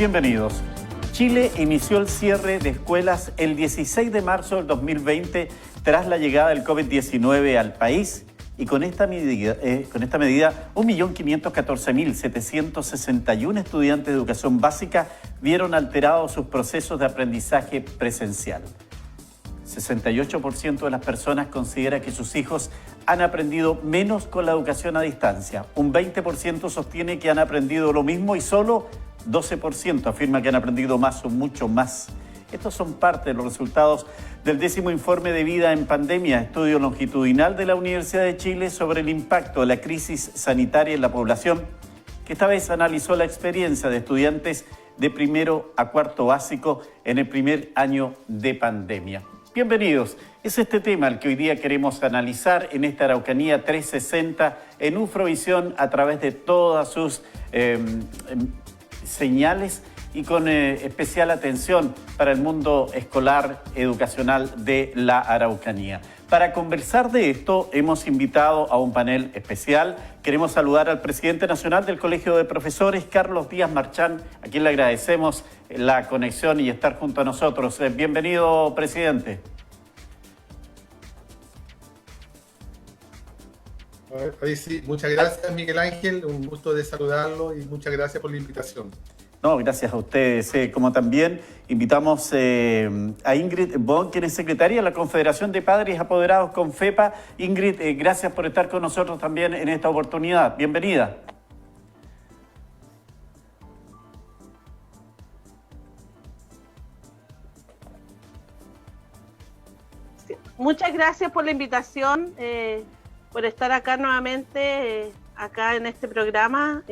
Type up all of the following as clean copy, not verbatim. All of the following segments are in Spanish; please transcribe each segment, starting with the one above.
Bienvenidos. Chile inició el cierre de escuelas el 16 de marzo del 2020 tras la llegada del COVID-19 al país y con esta medida 1.514.761 estudiantes de educación básica vieron alterados sus procesos de aprendizaje presencial. 68% de las personas considera que sus hijos han aprendido menos con la educación a distancia. Un 20% sostiene que han aprendido lo mismo y solo 12% afirma que han aprendido más o mucho más. Estos son parte de los resultados del 10º informe de vida en pandemia, estudio longitudinal de la Universidad de Chile sobre el impacto de la crisis sanitaria en la población, que esta vez analizó la experiencia de estudiantes de primero a cuarto básico en el primer año de pandemia. Bienvenidos. Es este tema el que hoy día queremos analizar en esta Araucanía 360 en Ufrovisión a través de todas sus señales y con especial atención para el mundo escolar educacional de la Araucanía. Para conversar de esto hemos invitado a un panel especial. Queremos saludar al presidente nacional del Colegio de Profesores, Carlos Díaz Marchán, a quien le agradecemos la conexión y estar junto a nosotros. Bienvenido, presidente. Ahí sí, muchas gracias, Miguel Ángel, un gusto de saludarlo y muchas gracias por la invitación. No, gracias a ustedes. Como también invitamos a Ingrid Bon, quien es secretaria de la Confederación de Padres Apoderados Confepa. Ingrid, gracias por estar con nosotros también en esta oportunidad. Bienvenida. Sí, muchas gracias por la invitación, por estar acá nuevamente, acá en este programa,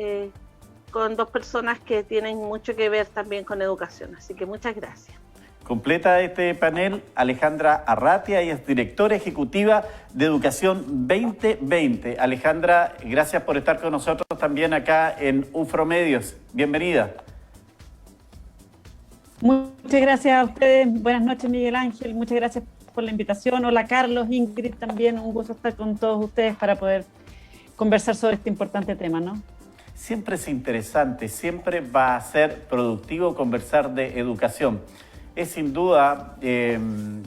con dos personas que tienen mucho que ver también con educación. Así que muchas gracias. Completa este panel Alejandra Arratia, ella es directora ejecutiva de Educación 2020. Alejandra, gracias por estar con nosotros también acá en Ufromedios. Bienvenida. Muchas gracias a ustedes. Buenas noches, Miguel Ángel. Muchas gracias por la invitación. Hola, Carlos, Ingrid también. Un gusto estar con todos ustedes para poder conversar sobre este importante tema, ¿no? Siempre es interesante, siempre va a ser productivo conversar de educación. Es sin duda el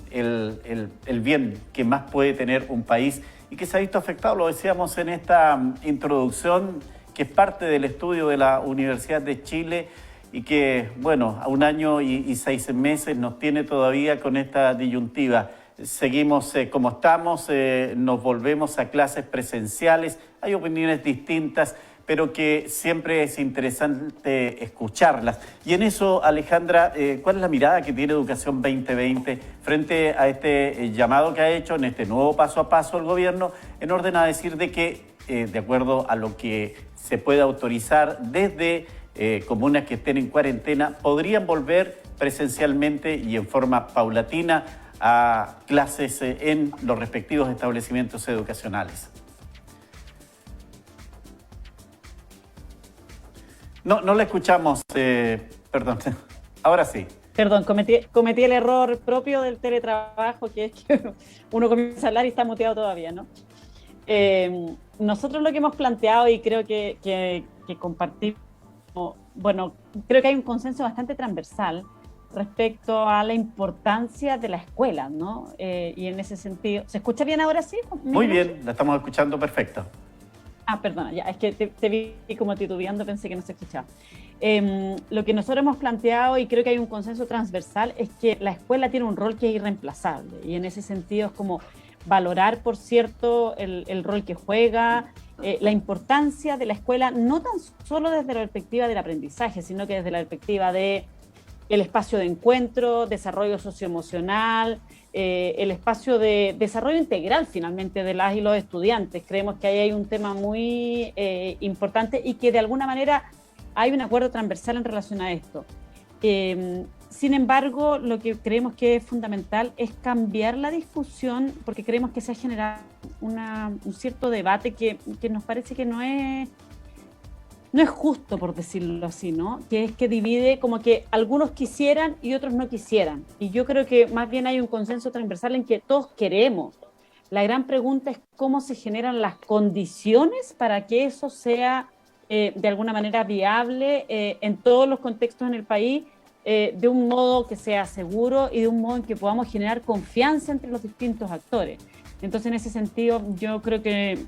bien que más puede tener un país y que se ha visto afectado, lo decíamos en esta introducción, que es parte del estudio de la Universidad de Chile y que, bueno, a 1 año y 6 meses nos tiene todavía con esta disyuntiva. Seguimos como estamos, nos volvemos a clases presenciales, hay opiniones distintas, pero que siempre es interesante escucharlas. Y en eso, Alejandra, ¿cuál es la mirada que tiene Educación 2020 frente a este llamado que ha hecho en este nuevo paso a paso el gobierno en orden a decir de que, de acuerdo a lo que se puede autorizar desde comunas que estén en cuarentena, podrían volver presencialmente y en forma paulatina a clases en los respectivos establecimientos educacionales? No la escuchamos, perdón, ahora sí. Perdón, cometí el error propio del teletrabajo, que es que uno comienza a hablar y está muteado todavía, ¿no? Nosotros lo que hemos planteado y creo que compartimos, bueno, creo que hay un consenso bastante transversal respecto a la importancia de la escuela, ¿no? Y en ese sentido, ¿se escucha bien ahora sí? Muy bien, la estamos escuchando perfecto. Ah, perdona, ya, es que te vi como titubeando, pensé que no se escuchaba. Lo que nosotros hemos planteado, y creo que hay un consenso transversal, es que la escuela tiene un rol que es irreemplazable, y en ese sentido es como valorar, por cierto, el rol que juega, la importancia de la escuela, no tan solo desde la perspectiva del aprendizaje, sino que desde la perspectiva de el espacio de encuentro, desarrollo socioemocional, el espacio de desarrollo integral finalmente de las y los estudiantes. Creemos que ahí hay un tema muy importante y que de alguna manera hay un acuerdo transversal en relación a esto. Sin embargo, lo que creemos que es fundamental es cambiar la discusión, porque creemos que se ha generado un cierto debate que nos parece que no es justo, por decirlo así, ¿no? Que es que divide como que algunos quisieran y otros no quisieran. Y yo creo que más bien hay un consenso transversal en que todos queremos. La gran pregunta es cómo se generan las condiciones para que eso sea de alguna manera viable en todos los contextos en el país, de un modo que sea seguro y de un modo en que podamos generar confianza entre los distintos actores. Entonces, en ese sentido, yo creo que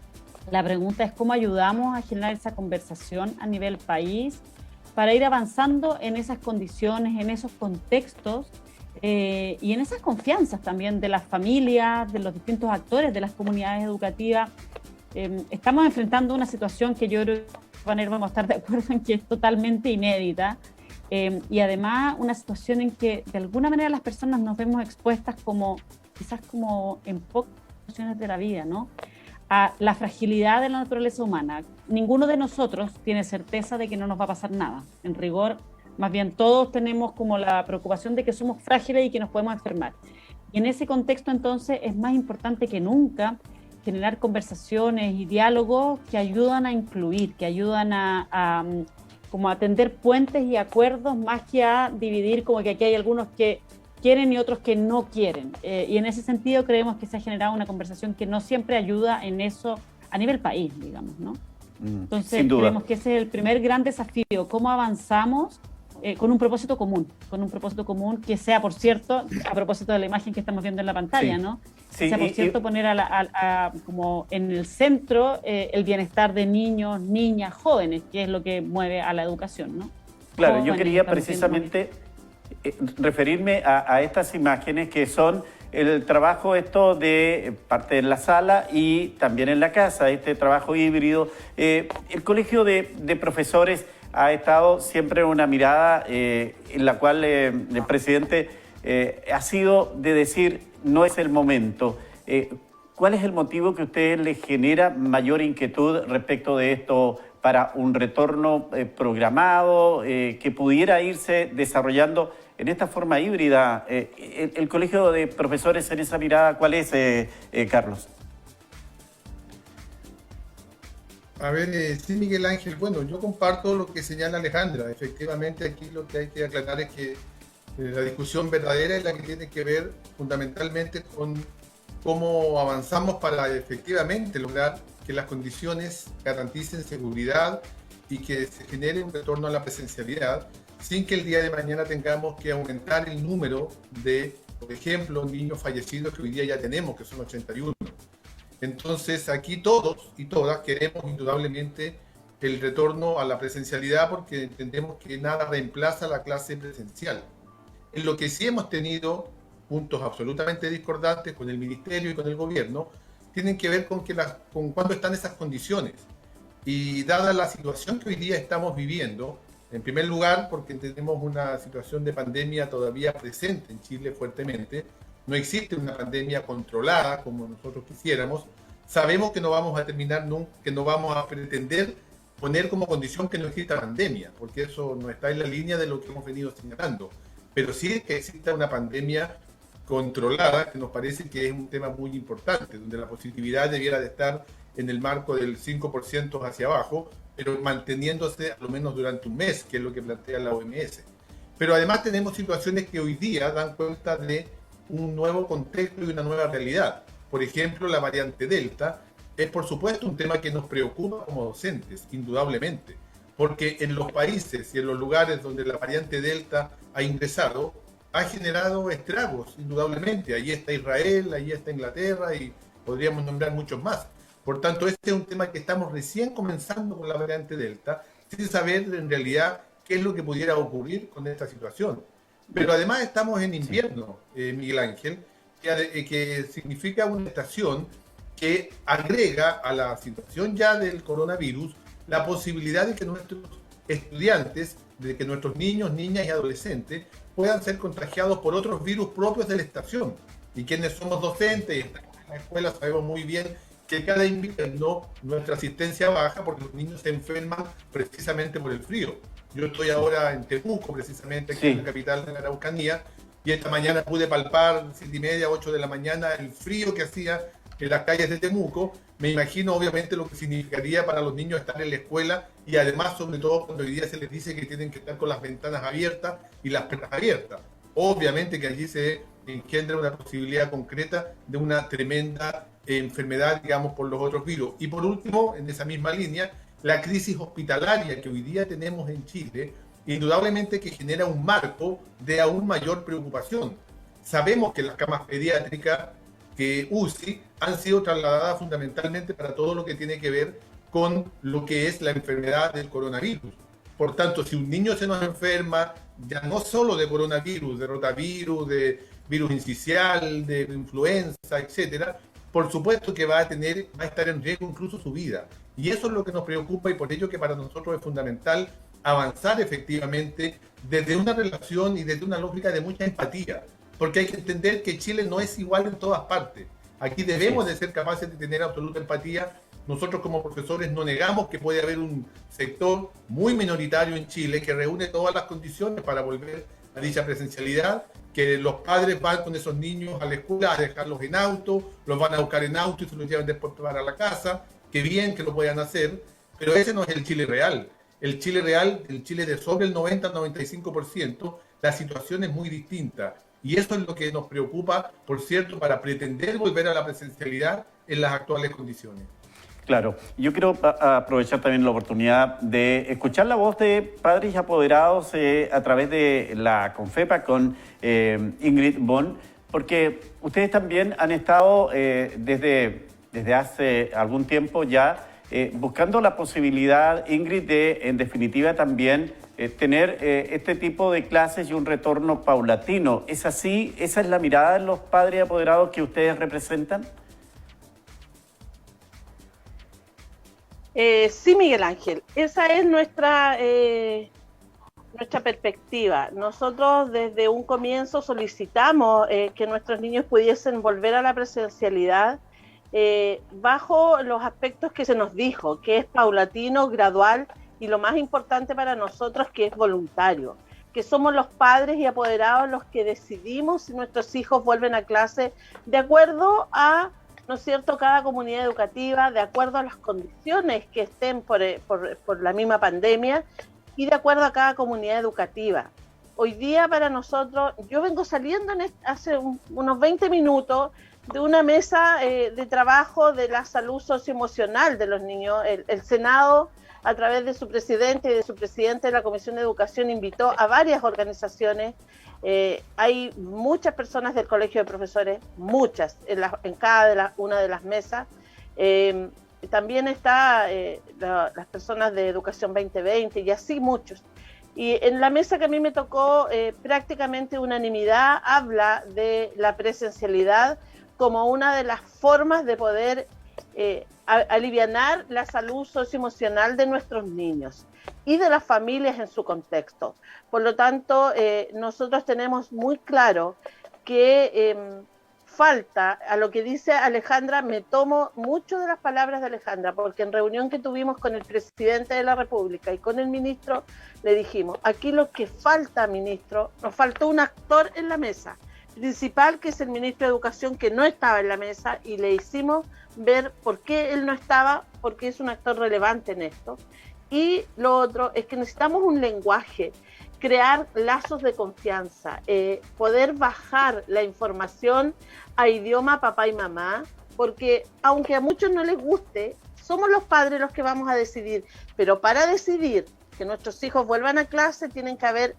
la pregunta es cómo ayudamos a generar esa conversación a nivel país para ir avanzando en esas condiciones, en esos contextos y en esas confianzas también de las familias, de los distintos actores, de las comunidades educativas. Estamos enfrentando una situación que yo creo que vamos a estar de acuerdo en que es totalmente inédita y además una situación en que de alguna manera las personas nos vemos expuestas como, quizás como en pocas situaciones de la vida, ¿no? A la fragilidad de la naturaleza humana. Ninguno de nosotros tiene certeza de que no nos va a pasar nada. En rigor, más bien todos tenemos como la preocupación de que somos frágiles y que nos podemos enfermar. Y en ese contexto entonces es más importante que nunca generar conversaciones y diálogos que ayudan a incluir, que ayudan a como a tender puentes y acuerdos más que a dividir, como que aquí hay algunos que quieren y otros que no quieren. Y en ese sentido creemos que se ha generado una conversación que no siempre ayuda en eso a nivel país, digamos, ¿no? Entonces creemos que ese es el primer gran desafío, cómo avanzamos con un propósito común que sea, por cierto, a propósito de la imagen que estamos viendo en la pantalla, sí, ¿no? Sí, sea, por cierto, poner como en el centro el bienestar de niños, niñas, jóvenes, que es lo que mueve a la educación, ¿no? Claro, jóvenes, yo quería precisamente referirme a estas imágenes que son el trabajo esto de parte en la sala y también en la casa, este trabajo híbrido. El Colegio de Profesores ha estado siempre en una mirada en la cual el presidente ha sido de decir no es el momento. ¿Cuál es el motivo que a ustedes les genera mayor inquietud respecto de esto para un retorno programado que pudiera irse desarrollando en esta forma híbrida? El Colegio de Profesores en esa mirada, ¿cuál es, Carlos? A ver, sí, Miguel Ángel, bueno, yo comparto lo que señala Alejandra. Efectivamente, aquí lo que hay que aclarar es que la discusión verdadera es la que tiene que ver fundamentalmente con cómo avanzamos para efectivamente lograr que las condiciones garanticen seguridad y que se genere un retorno a la presencialidad sin que el día de mañana tengamos que aumentar el número de, por ejemplo, niños fallecidos que hoy día ya tenemos, que son 81. Entonces, aquí todos y todas queremos indudablemente el retorno a la presencialidad porque entendemos que nada reemplaza la clase presencial. En lo que sí hemos tenido puntos absolutamente discordantes con el Ministerio y con el Gobierno, tienen que ver con cuándo están esas condiciones. Y dada la situación que hoy día estamos viviendo, en primer lugar, porque tenemos una situación de pandemia todavía presente en Chile fuertemente, no existe una pandemia controlada como nosotros quisiéramos, sabemos que no vamos a terminar nunca, que no vamos a pretender poner como condición que no exista pandemia, porque eso no está en la línea de lo que hemos venido señalando, pero sí que exista una pandemia controlada, que nos parece que es un tema muy importante, donde la positividad debiera de estar en el marco del 5% hacia abajo, pero manteniéndose a lo menos durante un mes, que es lo que plantea la OMS. Pero además tenemos situaciones que hoy día dan cuenta de un nuevo contexto y una nueva realidad. Por ejemplo, la variante Delta es por supuesto un tema que nos preocupa como docentes, indudablemente, porque en los países y en los lugares donde la variante Delta ha ingresado, ha generado estragos, indudablemente. Allí está Israel, allí está Inglaterra y podríamos nombrar muchos más. Por tanto, este es un tema que estamos recién comenzando con la variante Delta, sin saber en realidad qué es lo que pudiera ocurrir con esta situación. Pero además estamos en invierno, Miguel Ángel, que significa una estación que agrega a la situación ya del coronavirus la posibilidad de que nuestros estudiantes, de que nuestros niños, niñas y adolescentes puedan ser contagiados por otros virus propios de la estación. Y quienes somos docentes y estamos en la escuela sabemos muy bien que cada invierno nuestra asistencia baja porque los niños se enferman precisamente por el frío. Yo estoy ahora en Temuco, precisamente aquí en la capital de la Araucanía, y esta mañana pude palpar 7:30, 8 de la mañana el frío que hacía en las calles de Temuco. Me imagino obviamente lo que significaría para los niños estar en la escuela y además sobre todo cuando hoy día se les dice que tienen que estar con las ventanas abiertas y las puertas abiertas. Obviamente que allí se engendra una posibilidad concreta de una tremenda enfermedad, digamos, por los otros virus. Y por último, en esa misma línea, la crisis hospitalaria que hoy día tenemos en Chile, indudablemente que genera un marco de aún mayor preocupación. Sabemos que las camas pediátricas, que UCI, han sido trasladadas fundamentalmente para todo lo que tiene que ver con lo que es la enfermedad del coronavirus. Por tanto, si un niño se nos enferma, ya no solo de coronavirus, de rotavirus, de virus incisional, de influenza, etcétera, por supuesto que va a estar en riesgo incluso su vida. Y eso es lo que nos preocupa y por ello que para nosotros es fundamental avanzar efectivamente desde una relación y desde una lógica de mucha empatía, porque hay que entender que Chile no es igual en todas partes. Aquí debemos de ser capaces de tener absoluta empatía. Nosotros como profesores no negamos que puede haber un sector muy minoritario en Chile que reúne todas las condiciones para volver a dicha presencialidad, que los padres van con esos niños a la escuela a dejarlos en auto, los van a buscar en auto y se los llevan después para la casa. Qué bien que lo puedan hacer, pero ese no es el Chile real. El Chile real, el Chile de sobre el 90-95%, la situación es muy distinta. Y eso es lo que nos preocupa, por cierto, para pretender volver a la presencialidad en las actuales condiciones. Claro, yo quiero aprovechar también la oportunidad de escuchar la voz de padres y apoderados a través de la CONFEPA con Ingrid Bon, porque ustedes también han estado desde hace algún tiempo ya buscando la posibilidad, Ingrid, de en definitiva también tener este tipo de clases y un retorno paulatino. ¿Es así? ¿Esa es la mirada de los padres y apoderados que ustedes representan? Sí, Miguel Ángel, esa es nuestra perspectiva. Nosotros desde un comienzo solicitamos que nuestros niños pudiesen volver a la presencialidad bajo los aspectos que se nos dijo, que es paulatino, gradual y lo más importante para nosotros que es voluntario, que somos los padres y apoderados los que decidimos si nuestros hijos vuelven a clase de acuerdo a, ¿no es cierto?, cada comunidad educativa, de acuerdo a las condiciones que estén por la misma pandemia y de acuerdo a cada comunidad educativa. Hoy día para nosotros, yo vengo saliendo hace unos 20 minutos de una mesa de trabajo de la salud socioemocional de los niños. El Senado, a través de su presidente y de su presidente de la Comisión de Educación, invitó a varias organizaciones. Hay muchas personas del Colegio de Profesores, muchas, en cada una de las mesas. También está las personas de Educación 2020 y así muchos. Y en la mesa que a mí me tocó, prácticamente unanimidad habla de la presencialidad como una de las formas de poder alivianar la salud socioemocional de nuestros niños y de las familias en su contexto. Por lo tanto, nosotros tenemos muy claro que falta, a lo que dice Alejandra, me tomo mucho de las palabras de Alejandra, porque en reunión que tuvimos con el presidente de la República y con el ministro, le dijimos, aquí lo que falta, ministro, nos faltó un actor en la mesa principal, que es el ministro de Educación, que no estaba en la mesa, y le hicimos ver por qué él no estaba, porque es un actor relevante en esto. Y lo otro es que necesitamos un lenguaje, crear lazos de confianza, poder bajar la información a idioma papá y mamá, porque aunque a muchos no les guste, somos los padres los que vamos a decidir, pero para decidir que nuestros hijos vuelvan a clase tienen que haber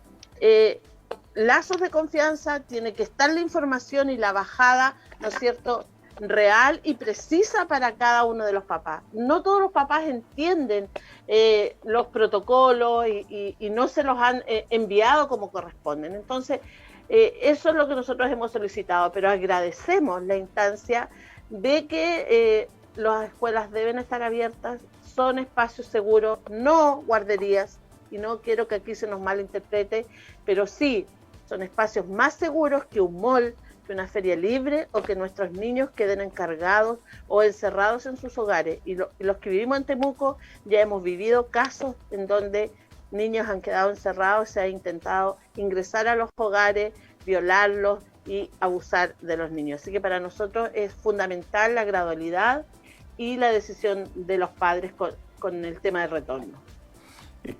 lazos de confianza, tiene que estar la información y la bajada, ¿no es cierto?, real y precisa para cada uno de los papás. No todos los papás entienden los protocolos y no se los han enviado como corresponden. Entonces, eso es lo que nosotros hemos solicitado, pero agradecemos la instancia de que las escuelas deben estar abiertas, son espacios seguros, no guarderías, y no quiero que aquí se nos malinterprete, pero sí son espacios más seguros que un mall, que una feria libre, o que nuestros niños queden encargados o encerrados en sus hogares. Y los que vivimos en Temuco ya hemos vivido casos en donde niños han quedado encerrados, se ha intentado ingresar a los hogares, violarlos y abusar de los niños. Así que para nosotros es fundamental la gradualidad y la decisión de los padres con el tema del retorno.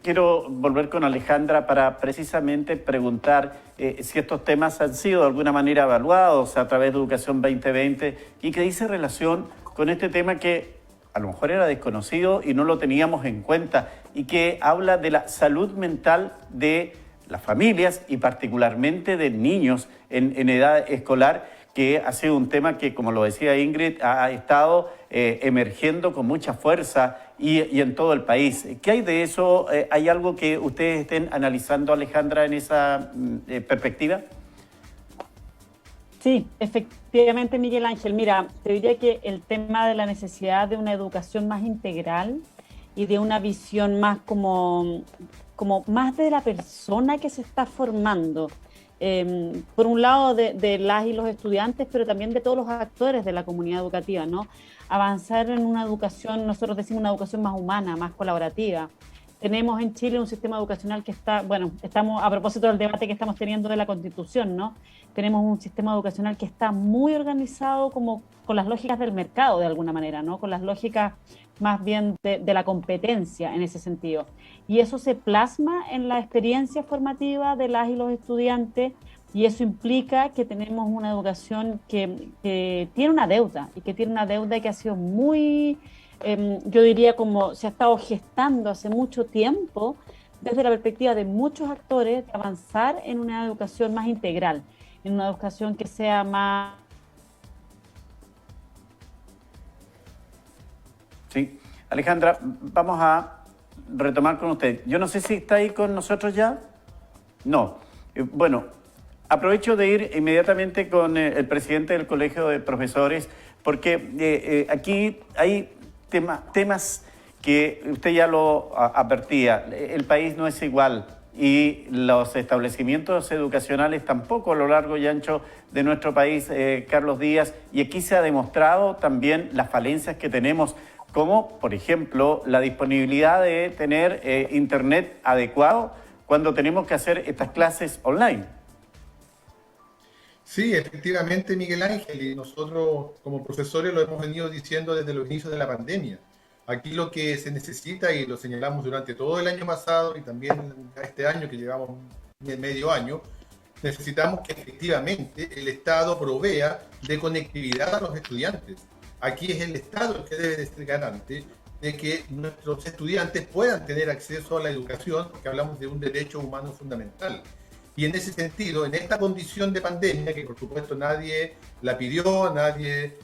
Quiero volver con Alejandra para precisamente preguntar si estos temas han sido de alguna manera evaluados a través de Educación 2020 y que dice relación con este tema que a lo mejor era desconocido y no lo teníamos en cuenta, y que habla de la salud mental de las familias y particularmente de niños en edad escolar, que ha sido un tema que, como lo decía Ingrid, ha estado emergiendo con mucha fuerza y en todo el país. ¿Qué hay de eso? ¿Hay algo que ustedes estén analizando, Alejandra, en esa perspectiva? Sí, efectivamente, Miguel Ángel. Mira, te diría que el tema de la necesidad de una educación más integral y de una visión más como más de la persona que se está formando. Por un lado de las y los estudiantes, pero también de todos los actores de la comunidad educativa, ¿no? Avanzar en una educación, nosotros decimos una educación más humana, más colaborativa. Tenemos en Chile un sistema educacional que está, bueno, estamos a propósito del debate que estamos teniendo de la Constitución, ¿no? Tenemos un sistema educacional que está muy organizado como con las lógicas del mercado de alguna manera, ¿no? Con las lógicas más bien de la competencia en ese sentido. Y eso se plasma en la experiencia formativa de las y los estudiantes, y eso implica que tenemos una educación que tiene una deuda, y que tiene una deuda que ha sido muy, yo diría como se ha estado gestando hace mucho tiempo, desde la perspectiva de muchos actores, de avanzar en una educación más integral, en una educación que sea más... Sí. Alejandra, vamos a retomar con usted. Yo no sé si está ahí con nosotros ya. No. Bueno, aprovecho de ir inmediatamente con el presidente del Colegio de Profesores, porque aquí hay temas que usted ya lo advertía. El país no es igual y los establecimientos educacionales tampoco a lo largo y ancho de nuestro país, Carlos Díaz, y aquí se ha demostrado también las falencias que tenemos, como por ejemplo la disponibilidad de tener internet adecuado cuando tenemos que hacer estas clases online. Sí, efectivamente, Miguel Ángel, y nosotros como profesores lo hemos venido diciendo desde los inicios de la pandemia. Aquí lo que se necesita, y lo señalamos durante todo el año pasado y también este año que llevamos medio año, necesitamos que efectivamente el Estado provea de conectividad a los estudiantes. Aquí es el Estado el que debe de ser garante de que nuestros estudiantes puedan tener acceso a la educación, porque hablamos de un derecho humano fundamental. Y en ese sentido, en esta condición de pandemia, que por supuesto nadie la pidió, nadie,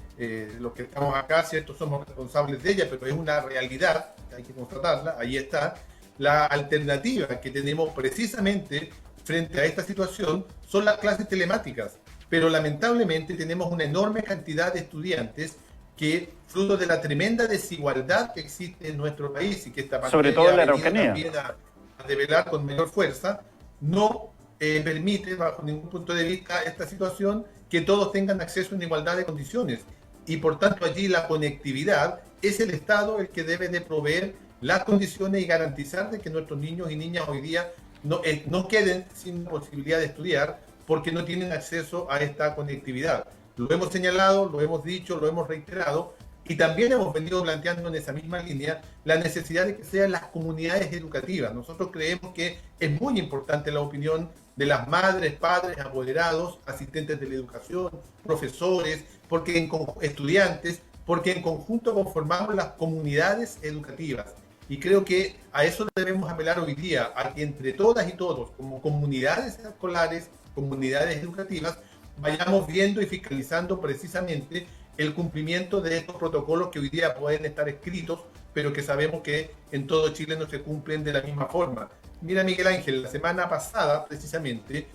los que estamos acá, cierto, somos responsables de ella, pero es una realidad, hay que constatarla, ahí está. La alternativa que tenemos precisamente frente a esta situación son las clases telemáticas, pero lamentablemente tenemos una enorme cantidad de estudiantes que, fruto de la tremenda desigualdad que existe en nuestro país y que esta pandemia sobre todo en la Araucanía, también a develar con mayor fuerza, no permite, bajo ningún punto de vista, esta situación, que todos tengan acceso en igualdad de condiciones. Y por tanto allí la conectividad es el Estado el que debe de proveer las condiciones y garantizar de que nuestros niños y niñas hoy día no queden sin posibilidad de estudiar porque no tienen acceso a esta conectividad. Lo hemos señalado, lo hemos dicho, lo hemos reiterado, y también hemos venido planteando en esa misma línea la necesidad de que sean las comunidades educativas. Nosotros creemos que es muy importante la opinión de las madres, padres, apoderados, asistentes de la educación, profesores, estudiantes, porque en conjunto conformamos las comunidades educativas. Y creo que a eso debemos apelar hoy día, a que entre todas y todos, como comunidades escolares, comunidades educativas, vayamos viendo y fiscalizando precisamente el cumplimiento de estos protocolos que hoy día pueden estar escritos, pero que sabemos que en todo Chile no se cumplen de la misma forma. Mira, Miguel Ángel, la semana pasada, precisamente,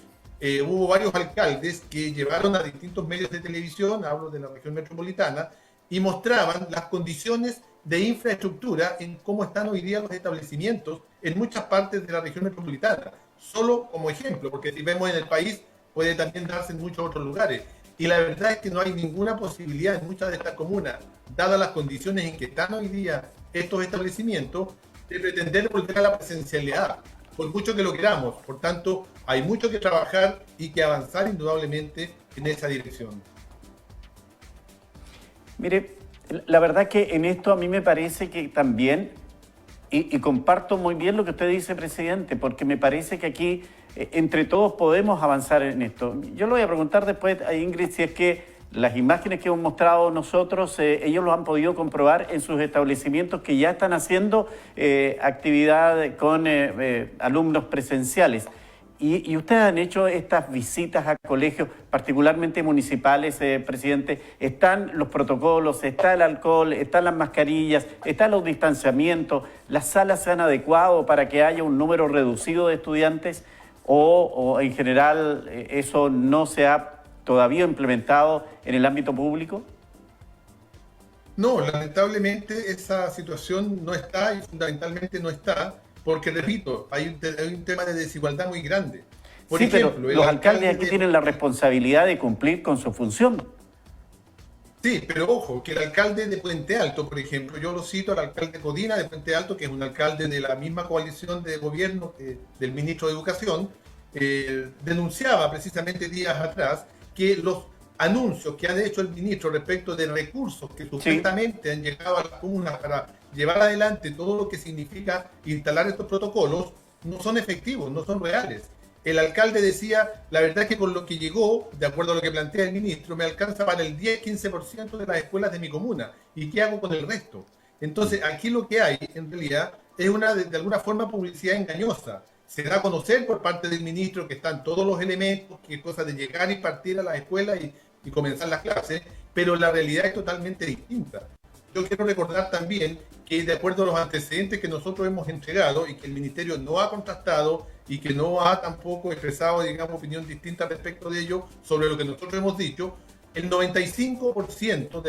hubo varios alcaldes que llevaron a distintos medios de televisión, hablo de la región metropolitana, y mostraban las condiciones de infraestructura en cómo están hoy día los establecimientos en muchas partes de la región metropolitana. Solo como ejemplo, porque si vemos en el país, puede también darse en muchos otros lugares. Y la verdad es que no hay ninguna posibilidad en muchas de estas comunas, dadas las condiciones en que están hoy día estos establecimientos, de pretender volver a la presencialidad, por mucho que lo queramos. Por tanto, hay mucho que trabajar y que avanzar indudablemente en esa dirección. Mire, la verdad que en esto a mí me parece que también, y comparto muy bien lo que usted dice, presidente, porque me parece que aquí entre todos podemos avanzar en esto. Yo le voy a preguntar después a Ingrid si es que las imágenes que hemos mostrado nosotros, ellos lo han podido comprobar en sus establecimientos que ya están haciendo actividad con alumnos presenciales. Y ustedes han hecho estas visitas a colegios, particularmente municipales, presidente. Están los protocolos, está el alcohol, están las mascarillas, están los distanciamientos. ¿Las salas se han adecuado para que haya un número reducido de estudiantes? ¿O en general eso no se ha todavía implementado en el ámbito público? No, lamentablemente esa situación no está y fundamentalmente no está. Porque, repito, hay un tema de desigualdad muy grande. Por ejemplo, pero los alcaldes aquí tienen la responsabilidad de cumplir con su función. Sí, pero ojo, que el alcalde de Puente Alto, por ejemplo, yo lo cito al alcalde Codina de Puente Alto, que es un alcalde de la misma coalición de gobierno del ministro de Educación, denunciaba precisamente días atrás que los anuncios que ha hecho el ministro respecto de recursos que supuestamente han llegado a las comunas para llevar adelante todo lo que significa instalar estos protocolos, no son efectivos, no son reales. El alcalde decía, la verdad es que con lo que llegó, de acuerdo a lo que plantea el ministro, me alcanza para el 10-15% de las escuelas de mi comuna. ¿Y qué hago con el resto? Entonces, aquí lo que hay, en realidad, es de alguna forma publicidad engañosa. Se da a conocer por parte del ministro que están todos los elementos, que es cosa de llegar y partir a las escuelas y comenzar las clases, pero la realidad es totalmente distinta. Yo quiero recordar también que de acuerdo a los antecedentes que nosotros hemos entregado y que el Ministerio no ha contrastado y que no ha tampoco expresado, digamos, opinión distinta respecto de ello sobre lo que nosotros hemos dicho, el 95%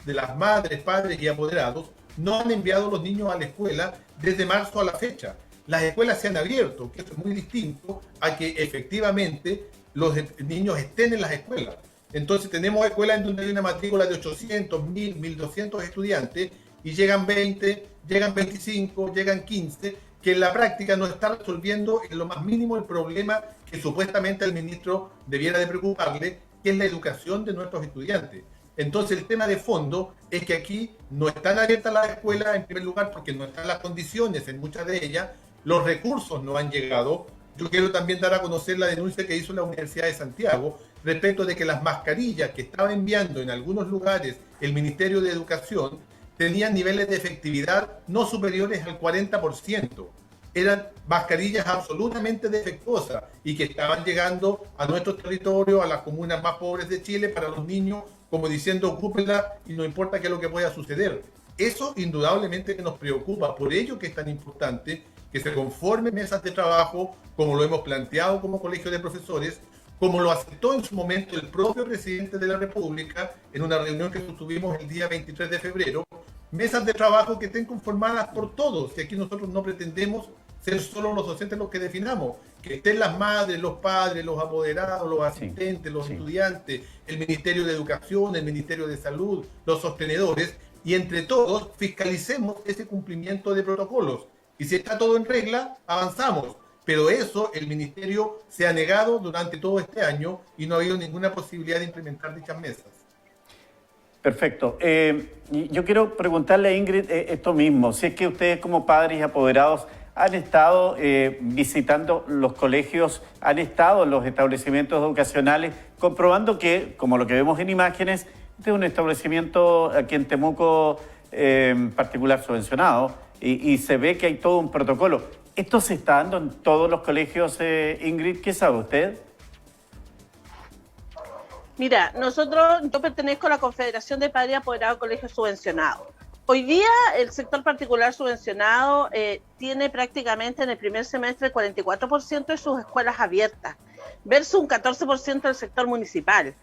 de las madres, padres y apoderados no han enviado a los niños a la escuela desde marzo a la fecha. Las escuelas se han abierto, que eso es muy distinto a que efectivamente los niños estén en las escuelas. Entonces tenemos escuelas en donde hay una matrícula de 800, 1000, 1200 estudiantes y llegan 20, llegan 25, llegan 15, que en la práctica no está resolviendo en lo más mínimo el problema que supuestamente al ministro debiera de preocuparle, que es la educación de nuestros estudiantes. Entonces el tema de fondo es que aquí no están abiertas las escuelas en primer lugar porque no están las condiciones en muchas de ellas, los recursos no han llegado. Yo quiero también dar a conocer la denuncia que hizo la Universidad de Santiago respecto de que las mascarillas que estaba enviando en algunos lugares el Ministerio de Educación tenían niveles de efectividad no superiores al 40%. Eran mascarillas absolutamente defectuosas y que estaban llegando a nuestro territorio, a las comunas más pobres de Chile, para los niños, como diciendo, ocúpenla y no importa qué es lo que pueda suceder. Eso indudablemente que nos preocupa, por ello que es tan importante que se conformen mesas de trabajo, como lo hemos planteado como colegio de profesores, como lo aceptó en su momento el propio presidente de la República en una reunión que tuvimos el día 23 de febrero, mesas de trabajo que estén conformadas por todos, y aquí nosotros no pretendemos ser solo los docentes los que definamos, que estén las madres, los padres, los apoderados, los asistentes, los estudiantes, el Ministerio de Educación, el Ministerio de Salud, los sostenedores, y entre todos fiscalicemos ese cumplimiento de protocolos. Y si está todo en regla, avanzamos. Pero eso el Ministerio se ha negado durante todo este año y no ha habido ninguna posibilidad de implementar dichas mesas. Perfecto. Yo quiero preguntarle a Ingrid esto mismo. Si es que ustedes como padres y apoderados han estado visitando los colegios, han estado en los establecimientos educacionales, comprobando que, como lo que vemos en imágenes, este es un establecimiento aquí en Temuco particular subvencionado y se ve que hay todo un protocolo. ¿Esto se está dando en todos los colegios, Ingrid? ¿Qué sabe usted? Mira, yo pertenezco a la Confederación de Padres y Apoderados de Colegios Subvencionados. Hoy día el sector particular subvencionado tiene prácticamente en el primer semestre el 44% de sus escuelas abiertas, versus un 14% del sector municipal.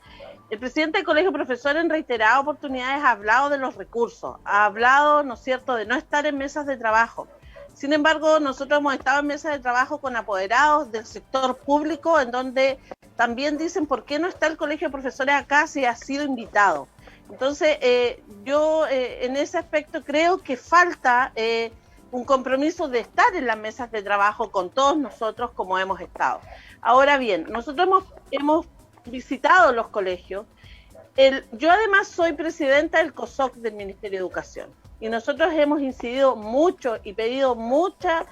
El presidente del Colegio de Profesores en reiteradas oportunidades ha hablado de los recursos, ha hablado, ¿no es cierto?, de no estar en mesas de trabajo. Sin embargo, nosotros hemos estado en mesas de trabajo con apoderados del sector público, en donde también dicen por qué no está el Colegio de Profesores acá si ha sido invitado. Entonces, yo en ese aspecto creo que falta un compromiso de estar en las mesas de trabajo con todos nosotros como hemos estado. Ahora bien, nosotros hemos visitado los colegios. Yo además soy presidenta del COSOC del Ministerio de Educación y nosotros hemos incidido mucho y pedido muchas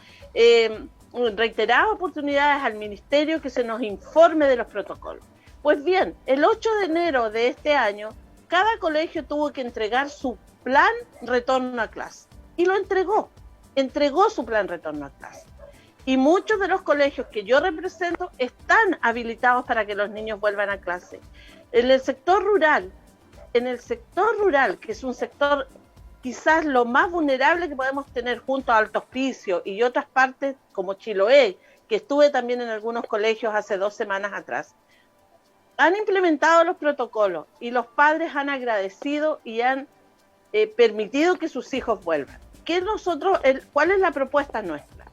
reiteradas oportunidades al Ministerio que se nos informe de los protocolos. Pues bien, el 8 de enero de este año, cada colegio tuvo que entregar su plan retorno a clase. Y lo entregó su plan retorno a clase. Y muchos de los colegios que yo represento están habilitados para que los niños vuelvan a clase. En el sector rural, que es un sector quizás lo más vulnerable que podemos tener junto a Alto Hospicio y otras partes como Chiloé, que estuve también en algunos colegios hace 2 semanas atrás, han implementado los protocolos y los padres han agradecido y han permitido que sus hijos vuelvan. ¿Cuál es la propuesta nuestra?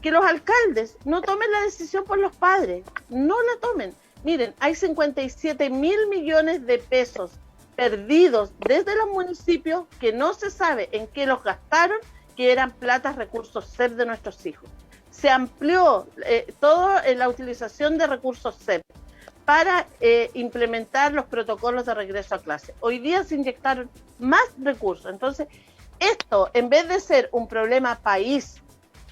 Que los alcaldes no tomen la decisión por los padres, no la tomen. Miren, hay 57.000 millones de pesos perdidos desde los municipios que no se sabe en qué los gastaron, que eran platas, recursos CEP de nuestros hijos. Se amplió toda la utilización de recursos CEP para implementar los protocolos de regreso a clase. Hoy día se inyectaron más recursos. Entonces, esto, en vez de ser un problema país,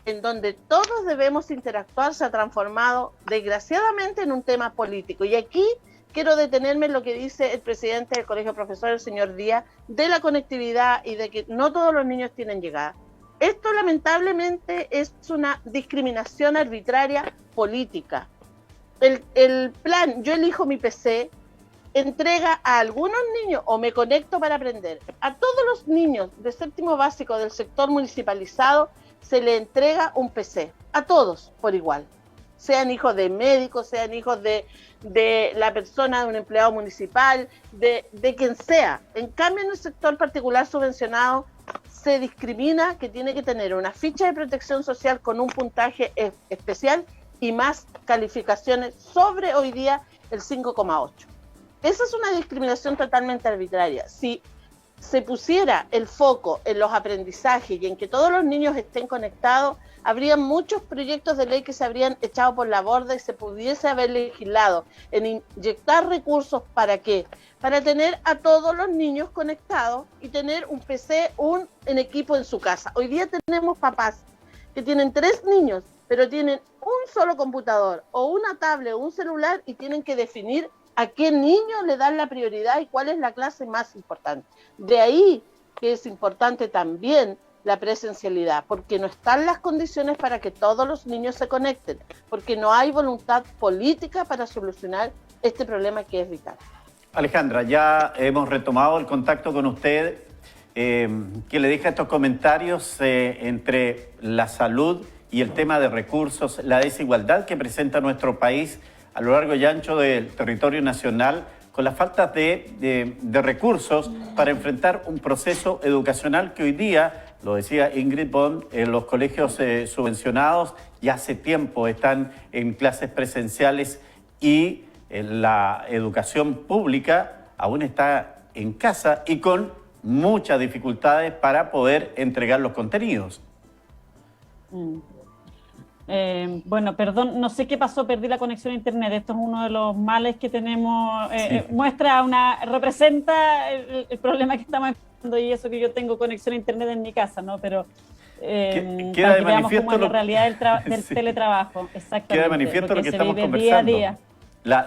en donde todos debemos interactuar, se ha transformado desgraciadamente en un tema político. Y aquí quiero detenerme en lo que dice el presidente del Colegio de Profesores, el señor Díaz, de la conectividad y de que no todos los niños tienen llegada. Esto lamentablemente es una discriminación arbitraria política. El plan Yo elijo mi PC entrega a algunos niños, o me conecto para aprender, a todos los niños de séptimo básico del sector municipalizado se le entrega un PC, a todos por igual, sean hijos de médicos, sean hijos de la persona, de un empleado municipal, de quien sea. En cambio, en el sector particular subvencionado se discrimina que tiene que tener una ficha de protección social con un puntaje especial y más calificaciones sobre hoy día el 5,8. Esa es una discriminación totalmente arbitraria. Si se pusiera el foco en los aprendizajes y en que todos los niños estén conectados, habría muchos proyectos de ley que se habrían echado por la borda y se pudiese haber legislado en inyectar recursos. ¿Para qué? Para tener a todos los niños conectados y tener un PC, un equipo en su casa. Hoy día tenemos papás que tienen 3 niños, pero tienen un solo computador o una tablet o un celular y tienen que definir a qué niño le dan la prioridad y cuál es la clase más importante. De ahí que es importante también la presencialidad, porque no están las condiciones para que todos los niños se conecten, porque no hay voluntad política para solucionar este problema que es vital. Alejandra, ya hemos retomado el contacto con usted, que le deja estos comentarios entre la salud y el tema de recursos, la desigualdad que presenta nuestro país a lo largo y ancho del territorio nacional, con la falta de recursos para enfrentar un proceso educacional que hoy día, lo decía Ingrid Bond, en los colegios subvencionados ya hace tiempo están en clases presenciales y la educación pública aún está en casa y con muchas dificultades para poder entregar los contenidos. Bueno, perdón, no sé qué pasó, perdí la conexión a internet. Esto es uno de los males que tenemos. Representa el problema que estamos enfrentando y eso que yo tengo conexión a internet en mi casa, ¿no? Pero queda de manifiesto cómo es la realidad del teletrabajo. Exactamente. Queda de manifiesto lo que estamos conversando. Día a día.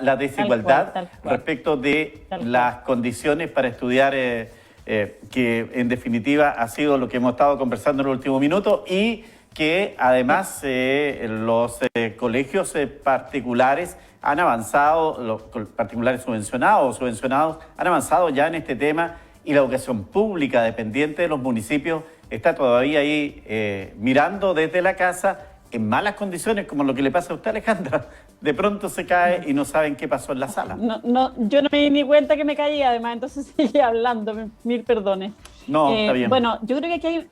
La desigualdad tal cual. Respecto de las condiciones para estudiar, que en definitiva ha sido lo que hemos estado conversando en el último minuto, y que además los colegios particulares han avanzado, los particulares subvencionados han avanzado ya en este tema, y la educación pública dependiente de los municipios está todavía ahí mirando desde la casa en malas condiciones, como lo que le pasa a usted, Alejandra. De pronto se cae y no saben qué pasó en la sala. Yo no me di ni cuenta que me caía, además, entonces sigue hablando, mil perdones. No, está bien. Bueno, yo creo que aquí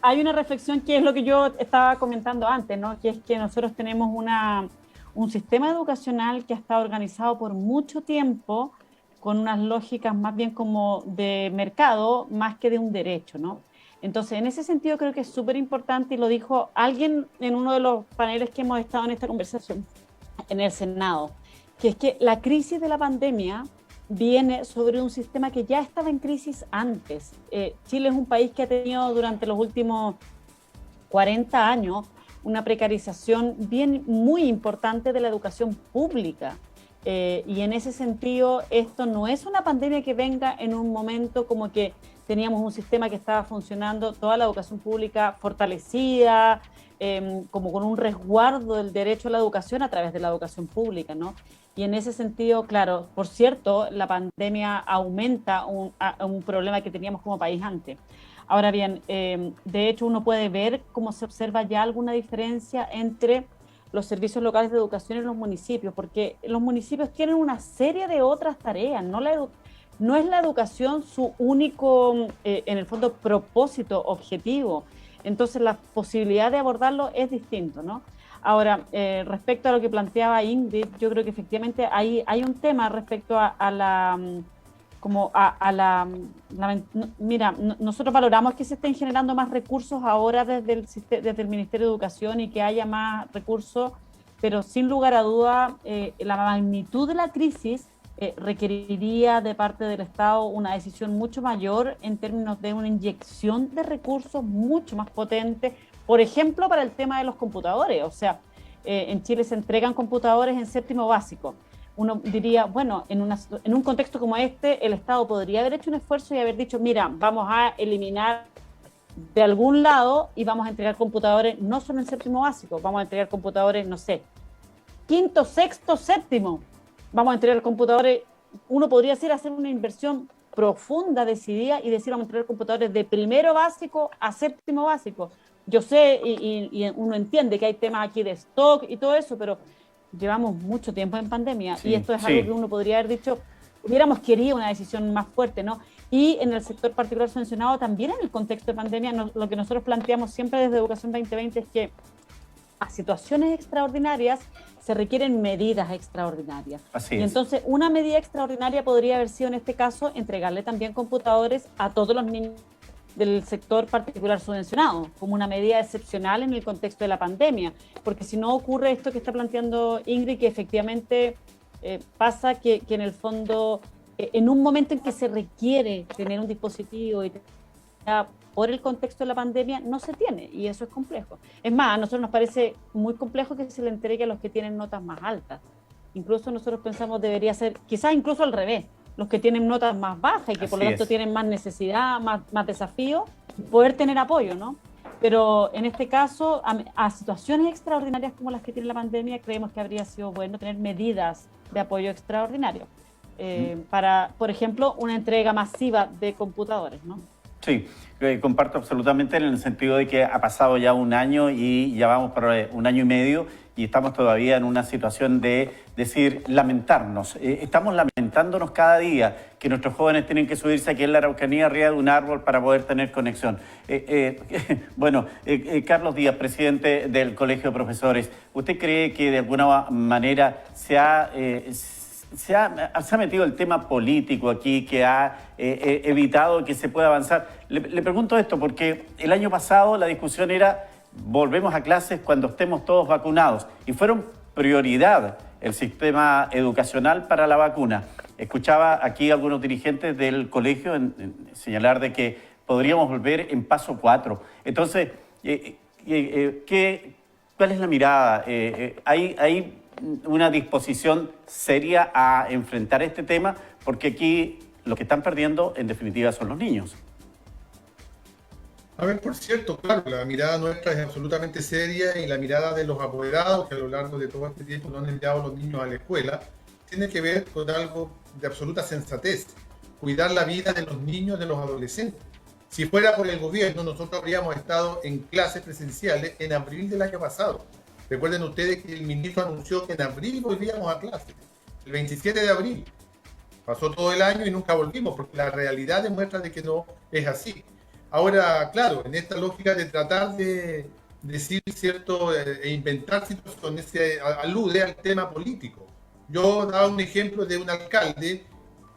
hay una reflexión que es lo que yo estaba comentando antes, ¿no? Que es que nosotros tenemos un sistema educacional que ha estado organizado por mucho tiempo con unas lógicas más bien como de mercado, más que de un derecho, ¿no? Entonces, en ese sentido creo que es súper importante, y lo dijo alguien en uno de los paneles que hemos estado en esta conversación en el Senado, que es que la crisis de la pandemia viene sobre un sistema que ya estaba en crisis antes. Chile es un país que ha tenido durante los últimos 40 años una precarización muy importante de la educación pública, Y en ese sentido, esto no es una pandemia que venga en un momento como que teníamos un sistema que estaba funcionando, toda la educación pública fortalecida, como con un resguardo del derecho a la educación a través de la educación pública, ¿no? Y en ese sentido, claro, por cierto, la pandemia aumenta un problema que teníamos como país antes. Ahora bien, de hecho uno puede ver cómo se observa ya alguna diferencia entre los servicios locales de educación en los municipios, porque los municipios tienen una serie de otras tareas, no es la educación su único, en el fondo, propósito, objetivo. Entonces la posibilidad de abordarlo es distinto, ¿no? Ahora, respecto a lo que planteaba Ingrid, yo creo que efectivamente hay un tema respecto mira, nosotros valoramos que se estén generando más recursos ahora desde el Ministerio de Educación y que haya más recursos, pero sin lugar a duda la magnitud de la crisis requeriría de parte del Estado una decisión mucho mayor en términos de una inyección de recursos mucho más potente, por ejemplo, para el tema de los computadores. O sea, en Chile se entregan computadores en séptimo básico. Uno diría, bueno, en un contexto como este, el Estado podría haber hecho un esfuerzo y haber dicho, mira, vamos a eliminar de algún lado y vamos a entregar computadores no solo en séptimo básico, vamos a entregar computadores, no sé, quinto, sexto, séptimo. Vamos a entregar computadores, uno podría hacer una inversión profunda, decidida, y decir, vamos a entregar computadores de primero básico a séptimo básico. Yo sé y uno entiende que hay temas aquí de stock y todo eso, pero llevamos mucho tiempo en pandemia y esto es algo que uno podría haber dicho, hubiéramos querido una decisión más fuerte, ¿no? Y en el sector particular mencionado, también en el contexto de pandemia, lo que nosotros planteamos siempre desde Educación 2020 es que a situaciones extraordinarias se requieren medidas extraordinarias. Así y es. Entonces, una medida extraordinaria podría haber sido en este caso entregarle también computadores a todos los niños del sector particular subvencionado, como una medida excepcional en el contexto de la pandemia, porque si no ocurre esto que está planteando Ingrid, que efectivamente pasa que en el fondo, en un momento en que se requiere tener un dispositivo y por el contexto de la pandemia, no se tiene, y eso es complejo. Es más, a nosotros nos parece muy complejo que se le entregue a los que tienen notas más altas. Incluso nosotros pensamos debería ser, quizás incluso al revés, los que tienen notas más bajas y que por lo tanto tienen más necesidad, más desafío, poder tener apoyo, ¿no? Pero en este caso, a situaciones extraordinarias como las que tiene la pandemia, creemos que habría sido bueno tener medidas de apoyo extraordinario para, por ejemplo, una entrega masiva de computadores, ¿no? Sí, comparto absolutamente en el sentido de que ha pasado ya un año y ya vamos por un año y medio y estamos todavía en una situación de decir, lamentarnos. Estamos lamentándonos cada día que nuestros jóvenes tienen que subirse aquí en la Araucanía arriba de un árbol para poder tener conexión. Bueno, Carlos Díaz, presidente del Colegio de Profesores, ¿usted cree que de alguna manera se ha metido el tema político aquí, que ha evitado que se pueda avanzar? Le pregunto esto porque el año pasado la discusión era volvemos a clases cuando estemos todos vacunados y fueron prioridad el sistema educacional para la vacuna. Escuchaba aquí a algunos dirigentes del colegio señalar de que podríamos volver en paso 4. Entonces, ¿cuál es la mirada? ¿Hay una disposición seria a enfrentar este tema? Porque aquí los que están perdiendo, en definitiva, son los niños. A ver, por cierto, claro, la mirada nuestra es absolutamente seria y la mirada de los apoderados que a lo largo de todo este tiempo no han enviado a los niños a la escuela tiene que ver con algo de absoluta sensatez, cuidar la vida de los niños, de los adolescentes. Si fuera por el gobierno, nosotros habríamos estado en clases presenciales en abril del año pasado. Recuerden ustedes que el ministro anunció que en abril volvíamos a clases, el 27 de abril. Pasó todo el año y nunca volvimos, porque la realidad demuestra de que no es así. Ahora, claro, en esta lógica de tratar de decir cierto e inventar situaciones, se alude al tema político. Yo daba un ejemplo de un alcalde,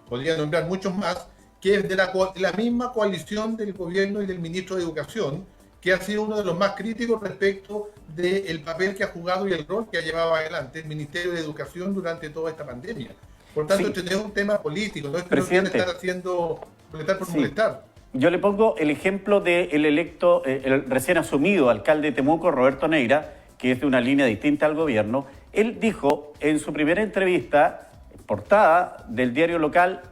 podría nombrar muchos más, que es de la misma coalición del gobierno y del ministro de Educación, que ha sido uno de los más críticos respecto del papel que ha jugado y el rol que ha llevado adelante el Ministerio de Educación durante toda esta pandemia. Por tanto, este es un tema político, no es que no quieren estar haciendo molestar por molestar. Yo le pongo el ejemplo del electo, el recién asumido alcalde de Temuco, Roberto Neira, que es de una línea distinta al gobierno. Él dijo en su primera entrevista portada del diario local: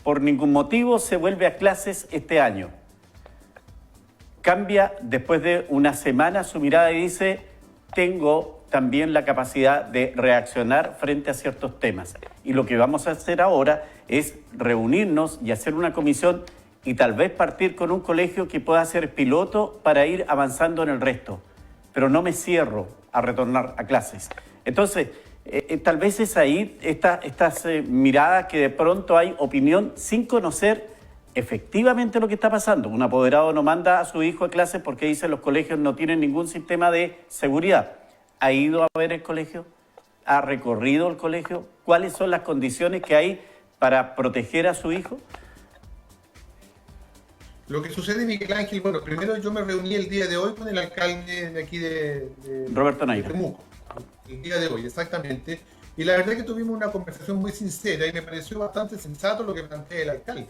por ningún motivo se vuelve a clases este año. Cambia después de una semana su mirada y dice: tengo también la capacidad de reaccionar frente a ciertos temas. Y lo que vamos a hacer ahora es reunirnos y hacer una comisión y tal vez partir con un colegio que pueda ser piloto para ir avanzando en el resto. Pero no me cierro a retornar a clases. Entonces, tal vez es ahí estas miradas que de pronto hay opinión sin conocer efectivamente lo que está pasando. Un apoderado no manda a su hijo a clases porque dice los colegios no tienen ningún sistema de seguridad. ¿Ha ido a ver el colegio? ¿Ha recorrido el colegio? ¿Cuáles son las condiciones que hay para proteger a su hijo? Lo que sucede, Miguel Ángel, bueno, primero yo me reuní el día de hoy con el alcalde de aquí de Roberto Naya. Temuco, el día de hoy, exactamente. Y la verdad es que tuvimos una conversación muy sincera y me pareció bastante sensato lo que plantea el alcalde.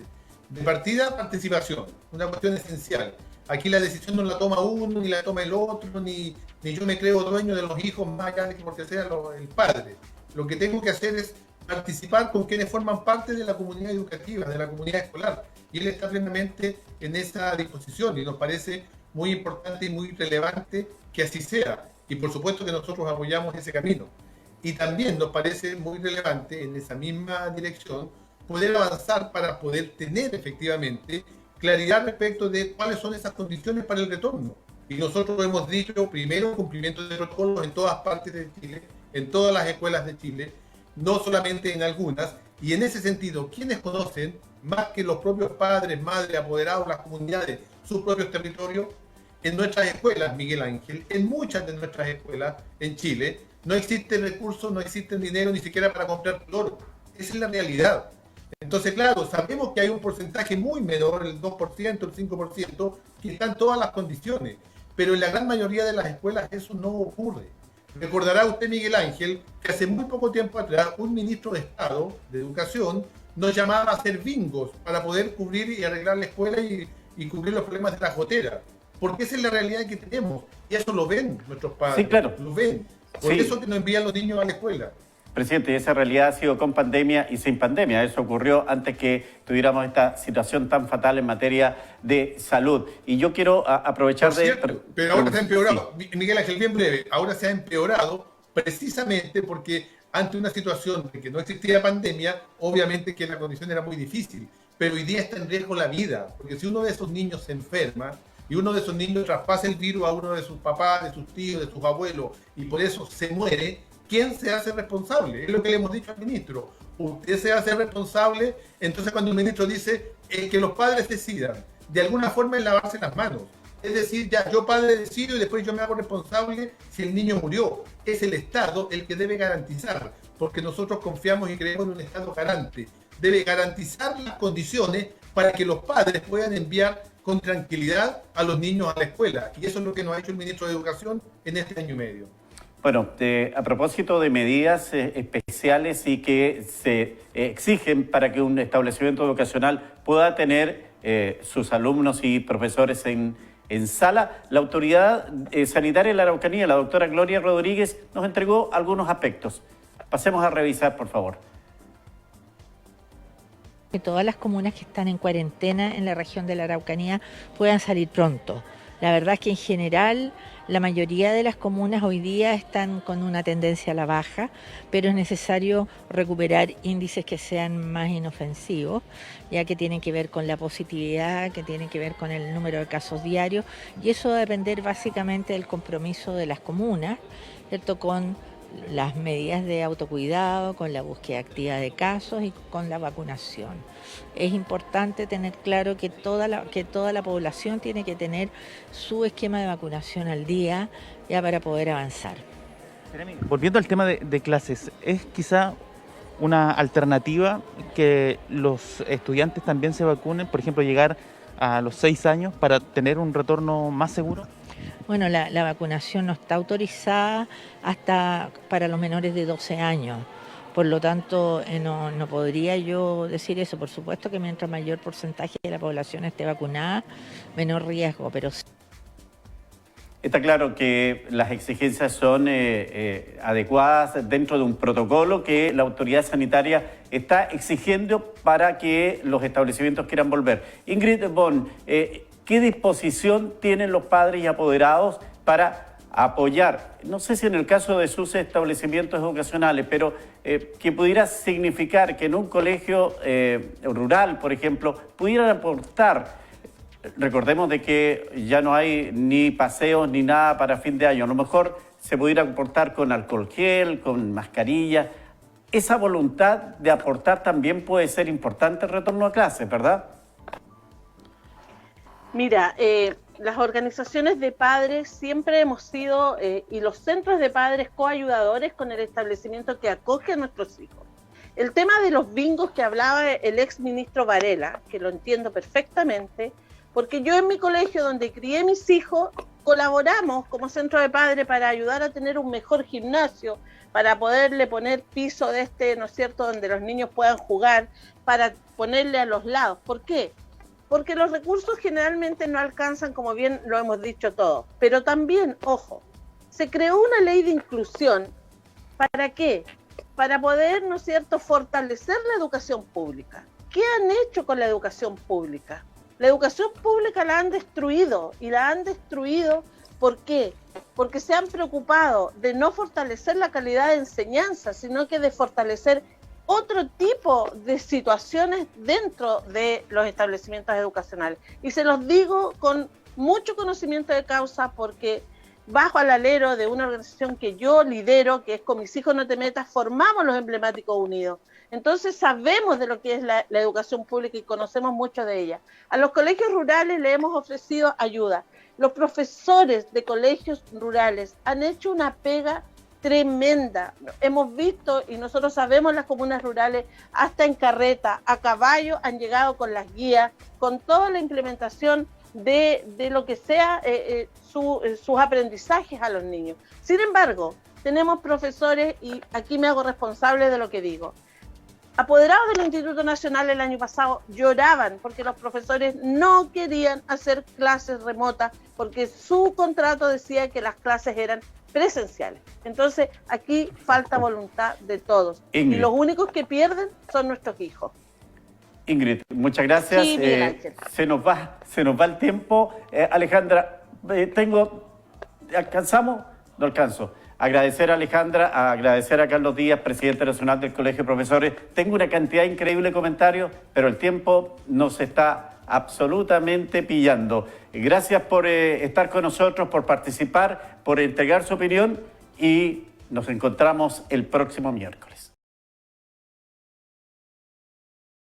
De partida, participación, una cuestión esencial. Aquí la decisión no la toma uno, ni la toma el otro, ni yo me creo dueño de los hijos más allá de que porque sea el padre. Lo que tengo que hacer es participar con quienes forman parte de la comunidad educativa, de la comunidad escolar. Y él está plenamente en esa disposición y nos parece muy importante y muy relevante que así sea. Y por supuesto que nosotros apoyamos ese camino. Y también nos parece muy relevante en esa misma dirección poder avanzar para poder tener efectivamente claridad respecto de cuáles son esas condiciones para el retorno. Y nosotros hemos dicho, primero, cumplimiento de protocolos en todas partes de Chile, en todas las escuelas de Chile, no solamente en algunas. Y en ese sentido, quienes conocen, más que los propios padres, madres, apoderados, las comunidades, sus propios territorios, en nuestras escuelas, Miguel Ángel, en muchas de nuestras escuelas en Chile, no existen recursos, no existen dinero ni siquiera para comprar cloro. Esa es la realidad. Entonces, claro, sabemos que hay un porcentaje muy menor, el 2%, el 5%, que están todas las condiciones, pero en la gran mayoría de las escuelas eso no ocurre. Recordará usted, Miguel Ángel, que hace muy poco tiempo atrás un ministro de Estado de Educación nos llamaba a hacer bingos para poder cubrir y arreglar la escuela y cubrir los problemas de las goteras. Porque esa es la realidad que tenemos. Y eso lo ven nuestros padres. Sí, claro. Lo ven. Por eso que nos envían los niños a la escuela. Presidente, esa realidad ha sido con pandemia y sin pandemia. Eso ocurrió antes que tuviéramos esta situación tan fatal en materia de salud. Y yo quiero aprovechar pero ahora se ha empeorado. Sí. Miguel Ángel, bien breve. Ahora se ha empeorado precisamente porque ante una situación de que no existía pandemia, obviamente que la condición era muy difícil. Pero hoy día está en riesgo la vida. Porque si uno de esos niños se enferma y uno de esos niños traspasa el virus a uno de sus papás, de sus tíos, de sus abuelos, y por eso se muere, ¿quién se hace responsable? Es lo que le hemos dicho al ministro. Usted se hace responsable. Entonces cuando el ministro dice que los padres decidan, de alguna forma es lavarse las manos. Es decir, ya yo padre decido y después yo me hago responsable si el niño murió. Es el Estado el que debe garantizar, porque nosotros confiamos y creemos en un Estado garante. Debe garantizar las condiciones para que los padres puedan enviar con tranquilidad a los niños a la escuela. Y eso es lo que nos ha hecho el ministro de Educación en este año y medio. Bueno, a propósito de medidas especiales y que se exigen para que un establecimiento educacional pueda tener sus alumnos y profesores en sala, la autoridad sanitaria de la Araucanía, la doctora Gloria Rodríguez, nos entregó algunos aspectos. Pasemos a revisar, por favor. Que todas las comunas que están en cuarentena en la región de la Araucanía puedan salir pronto. La verdad es que en general la mayoría de las comunas hoy día están con una tendencia a la baja, pero es necesario recuperar índices que sean más inofensivos, ya que tienen que ver con la positividad, que tienen que ver con el número de casos diarios, y eso va a depender básicamente del compromiso de las comunas, ¿cierto?, con las medidas de autocuidado, con la búsqueda activa de casos y con la vacunación. Es importante tener claro que toda la población tiene que tener su esquema de vacunación al día ya para poder avanzar. Volviendo al tema de clases, ¿es quizá una alternativa que los estudiantes también se vacunen, por ejemplo, llegar a los 6 años para tener un retorno más seguro? Bueno, la vacunación no está autorizada hasta para los menores de 12 años. Por lo tanto, no podría yo decir eso. Por supuesto que mientras mayor porcentaje de la población esté vacunada, menor riesgo, pero Está claro que las exigencias son adecuadas dentro de un protocolo que la autoridad sanitaria está exigiendo para que los establecimientos quieran volver. Ingrid Bon, ¿qué disposición tienen los padres y apoderados para apoyar, no sé si en el caso de sus establecimientos educacionales, pero que pudiera significar que en un colegio rural, por ejemplo, pudieran aportar? Recordemos de que ya no hay ni paseos ni nada para fin de año. A lo mejor se pudiera aportar con alcohol gel, con mascarilla. Esa voluntad de aportar también puede ser importante el retorno a clases, ¿verdad? Mira, las organizaciones de padres siempre hemos sido, y los centros de padres, coayudadores con el establecimiento que acoge a nuestros hijos. El tema de los bingos que hablaba el ex ministro Varela, que lo entiendo perfectamente, porque yo en mi colegio donde crié mis hijos, colaboramos como centro de padres para ayudar a tener un mejor gimnasio, para poderle poner piso de ¿no es cierto?, donde los niños puedan jugar, para ponerle a los lados. ¿Por qué? Porque los recursos generalmente no alcanzan, como bien lo hemos dicho todos. Pero también, ojo, se creó una ley de inclusión. ¿Para qué? Para poder, ¿no es cierto?, fortalecer la educación pública. ¿Qué han hecho con la educación pública? La educación pública la han destruido, y la han destruido, ¿por qué? Porque se han preocupado de no fortalecer la calidad de enseñanza, sino que de fortalecer otro tipo de situaciones dentro de los establecimientos educacionales. Y se los digo con mucho conocimiento de causa, porque bajo al alero de una organización que yo lidero, que es Con Mis Hijos No Te Metas, formamos los Emblemáticos Unidos. Entonces sabemos de lo que es la educación pública y conocemos mucho de ella. A los colegios rurales le hemos ofrecido ayuda. Los profesores de colegios rurales han hecho una pega tremenda. Hemos visto, y nosotros sabemos, las comunas rurales, hasta en carreta, a caballo, han llegado con las guías, con toda la implementación de lo que sea sus aprendizajes a los niños. Sin embargo, tenemos profesores, y aquí me hago responsable de lo que digo, apoderados del Instituto Nacional el año pasado lloraban porque los profesores no querían hacer clases remotas, porque su contrato decía que las clases eran presenciales. Entonces, aquí falta voluntad de todos. Ingrid. Y los únicos que pierden son nuestros hijos. Ingrid, muchas gracias. Sí, Miguel Ángel. Se nos va el tiempo. Alejandra, ¿alcanzamos? No alcanzo. Agradecer a Alejandra, agradecer a Carlos Díaz, presidente nacional del Colegio de Profesores. Tengo una cantidad increíble de comentarios, pero el tiempo nos está absolutamente pillando. Gracias por estar con nosotros, por participar, por entregar su opinión, y nos encontramos el próximo miércoles.